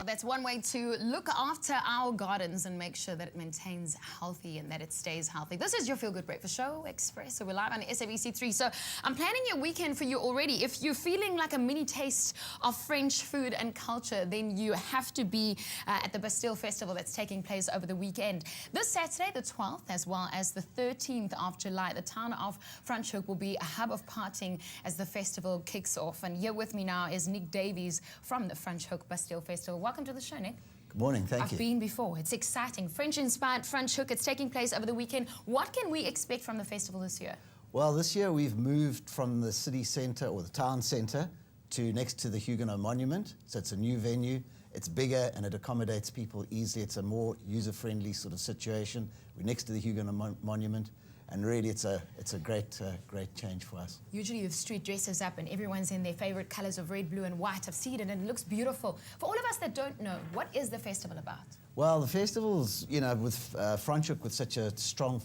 that's one way to look after our gardens and make sure that it maintains healthy and that it stays healthy. This is your Feel Good Breakfast Show, Expresso. We're live on SABC3. So I'm planning your weekend for you already. If you're feeling like a mini taste of French food and culture, then you have to be at the Bastille Festival that's taking place over the weekend. This Saturday, the 12th, as well as the 13th of July, the town of Franschhoek will be a hub of partying as the festival kicks off. And here with me now is Nick Davies from the Franschhoek Bastille Festival. Welcome to the show, Nick. Good morning, thank you. I've been before. It's exciting. French-inspired Franschhoek. It's taking place over the weekend. What can we expect from the festival this year? Well, this year we've moved from the city centre or the town centre to next to the Huguenot Monument. So it's a new venue. It's bigger and it accommodates people easily. It's a more user-friendly sort of situation. We're next to the Huguenot Monument. And really, it's a great change for us. Usually, the street dresses up and everyone's in their favorite colors of red, blue, and white. I've seen it and it looks beautiful. For all of us that don't know, what is the festival about? Well, the festival's, you know, with Franschhoek with such a strong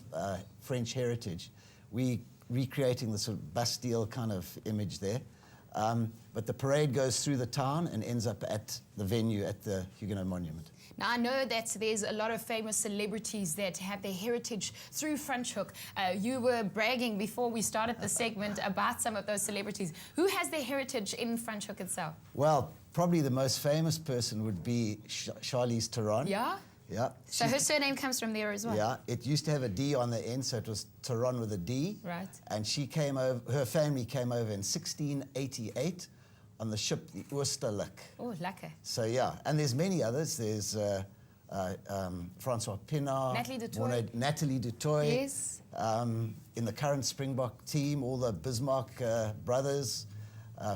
French heritage, we recreating the sort of Bastille kind of image there. But the parade goes through the town and ends up at the venue at the Huguenot Monument. Now, I know that there's a lot of famous celebrities that have their heritage through Franschhoek. You were bragging before we started the segment about some of those celebrities. Who has their heritage in Franschhoek itself? Well, probably the most famous person would be Charlize Theron. Yeah? Yeah. So her surname comes from there as well? Yeah. It used to have a D on the end, so it was Theron with a D. Right. And she came over, her family came over in 1688 on the ship, the Oosterluk. Oh, lekker. So, yeah. And there's many others. There's Francois Pinault. Natalie du Toit. Yes. In the current Springbok team, all the Bismarck brothers.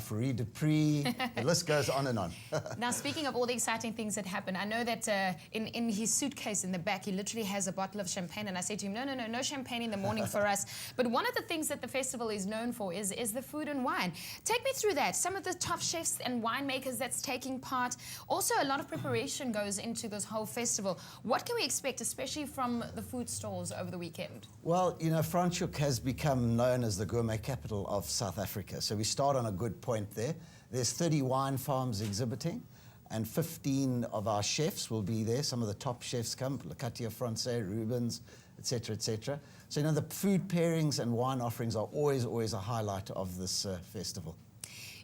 Farid Dupree, the list goes on and on. Now, speaking of all the exciting things that happen, I know that in his suitcase in the back, he literally has a bottle of champagne, and I said to him, no champagne in the morning for us. But one of the things that the festival is known for is the food and wine. Take me through that. Some of the top chefs and winemakers that's taking part. Also, a lot of preparation goes into this whole festival. What can we expect, especially from the food stalls over the weekend? Well, you know, Franschhoek has become known as the gourmet capital of South Africa. So we start on a good point there. There's 30 wine farms exhibiting, and 15 of our chefs will be there. Some of the top chefs come, Le Quartier Français, Rubens, etc., etc. So, you know, the food pairings and wine offerings are always a highlight of this festival.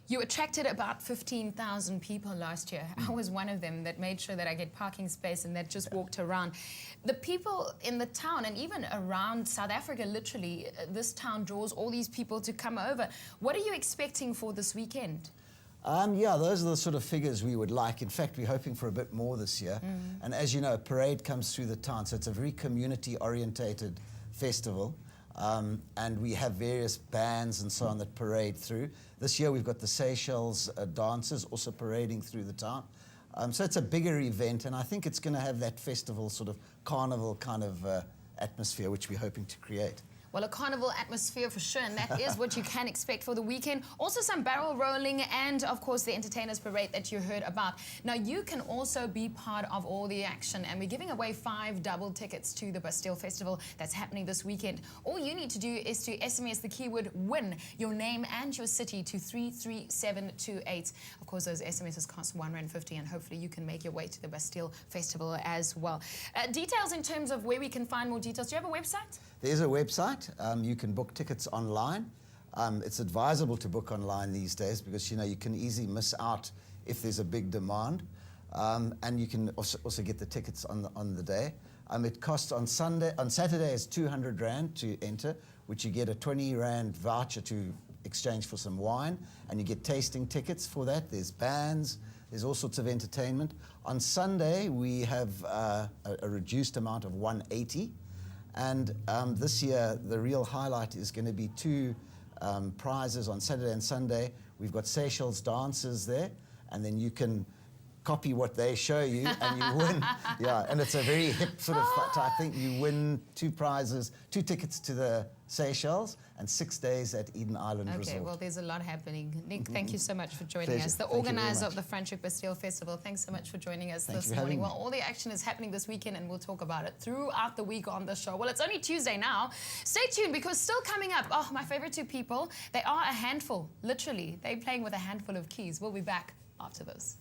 You attracted about 15,000 people last year. I was one of them that made sure that I get parking space and that just walked around. The people in the town and even around South Africa, literally, this town draws all these people to come over. What are you expecting for this weekend? Yeah, those are the sort of figures we would like. In fact, we're hoping for a bit more this year. And as you know, a parade comes through the town, so it's a very community-orientated festival. And we have various bands and so on that parade through. This year we've got the Seychelles dancers also parading through the town. So it's a bigger event, and I think it's going to have that festival sort of carnival kind of atmosphere which we're hoping to create. Well, a carnival atmosphere for sure, and that is what you can expect for the weekend. Also some barrel rolling and, of course, the entertainers parade that you heard about. Now, you can also be part of all the action, and we're giving away 5 double tickets to the Bastille Festival that's happening this weekend. All you need to do is to SMS the keyword WIN, your name and your city, to 33728. Of course, those SMSs cost R1.50, and hopefully you can make your way to the Bastille Festival as well. Details in terms of where we can find more details. Do you have a website? There's a website. You can book tickets online. It's advisable to book online these days because, you know, you can easily miss out if there's a big demand. And you can also get the tickets on the day. It costs on Saturday is 200 Rand to enter, which you get a 20 Rand voucher to exchange for some wine, and you get tasting tickets for that. There's bands, there's all sorts of entertainment. On Sunday, we have a reduced amount of 180. And this year, the real highlight is going to be 2 prizes on Saturday and Sunday. We've got Seychelles dancers there, and then you can copy what they show you and you win. Yeah, and it's a very hip sort of type thing. You win 2 prizes, 2 tickets to the Seychelles and 6 days at Eden Island Resort. Okay, well, there's a lot happening. Nick, thank you so much for joining Pleasure. us. The organizer of the Franschhoek Bastille Festival, thanks so much for joining us this morning. Well, all the action is happening this weekend, and we'll talk about it throughout the week on the show. Well, it's only Tuesday now. Stay tuned, because still coming up, oh, my favorite 2 people, they are a handful, literally. They're playing with a handful of keys. We'll be back after this.